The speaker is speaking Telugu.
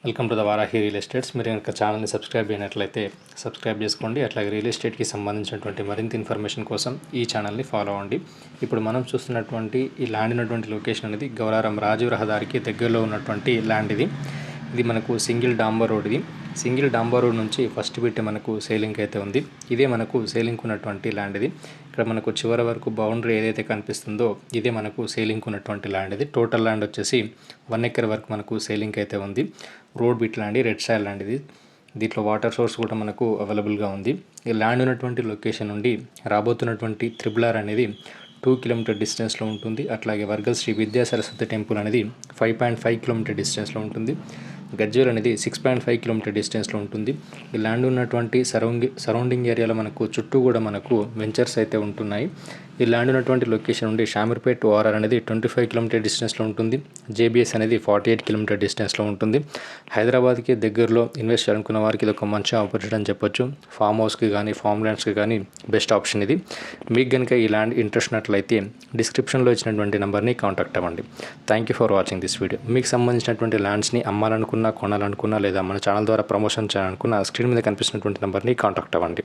Welcome to the Varahi real estates. మీరు కనుక ఛానల్ని సబ్స్క్రైబ్ అయినట్లయితే సబ్స్క్రైబ్ చేసుకోండి. అట్లాగే రియల్ ఎస్టేట్కి సంబంధించినటువంటి మరింత ఇన్ఫర్మేషన్ కోసం ఈ ఛానల్ని ఫాలో అవ్వండి. ఇప్పుడు మనం చూస్తున్నటువంటి ఈ ల్యాండ్ ఉన్నటువంటి లొకేషన్ అనేది గౌరారం రాజీవ్ రహదారికి దగ్గరలో ఉన్నటువంటి ల్యాండ్ ఇది మనకు సింగిల్ డాంబర్ రోడ్. సింగిల్ డాంబర్ రోడ్ నుంచి ఫస్ట్ బిట్ మనకు సేలింగ్ అయితే ఉంది. ఇదే మనకు సేలింగ్ ఉన్నటువంటి ల్యాండ్ ఇక్కడ మనకు చివరి వరకు బౌండరీ ఏదైతే కనిపిస్తుందో ఇదే మనకు సేలింగ్ ఉన్నటువంటి ల్యాండ్ టోటల్ ల్యాండ్ వచ్చేసి 1 ఎకర్ వరకు మనకు సేలింగ్ అయితే ఉంది. Road bit land, red soil land దీంట్లో వాటర్ సోర్స్ కూడా మనకు అవైలబుల్గా ఉంది. ఈ ల్యాండ్ ఉన్నటువంటి లొకేషన్ నుండి రాబోతున్నటువంటి త్రిబుల్ ఆర్ అనేది 2 కిలోమీటర్ డిస్టెన్స్లో ఉంటుంది. అట్లాగే వర్గల్ శ్రీ విద్యా సరస్వతి టెంపుల్ అనేది 5.5 కిలోమీటర్ డిస్టెన్స్లో ఉంటుంది. గజ్వేల్ అనేది 6.5 కిలోమీటర్ డిస్టెన్స్లో ఉంటుంది. ఈ ల్యాండ్ ఉన్నటువంటి సరౌండింగ్ ఏరియాలో మనకు చుట్టూ కూడా మనకు వెంచర్స్ అయితే ఉంటున్నాయి. ఈ ల్యాండ్ ఉన్నటువంటి లొకేషన్ నుండి షామీర్పేట్ ఓఆర్ఆర్ అనేది 25 కిలోమీటర్ డిస్టెన్స్లో ఉంటుంది. జేబీఎస్ అనేది 48 కిలోమీటర్ డిస్టెన్స్లో ఉంటుంది. హైదరాబాద్కి దగ్గరలో ఇన్వెస్ట్ చేయాలనుకున్న వారికి ఇది ఒక మంచి ఆపర్చునిటీ అని చెప్పొచ్చు. ఫామ్ హౌస్కి కానీ ఫామ్ ల్యాండ్స్కి కానీ బెస్ట్ ఆప్షన్ ఇది. మీకు కనుక ఈ ల్యాండ్ ఇంట్రెస్ట్ ఉన్నట్లయితే డిస్క్రిప్షన్లో ఇచ్చినటువంటి నెంబర్ని కాంటాక్ట్ అవ్వండి. Thank you for watching this video. మీకు సంబంధించినటువంటి ల్యాండ్స్ని అమ్మాలనుకున్నా, కొనాలనుకున్నా లేదా మన ఛానల్ ద్వారా ప్రమోషన్ చేయాలనుకున్న స్క్రీన్ మీద కనిపిస్తున్నటువంటి నెంబర్ని కాంటాక్ట్ అవ్వండి.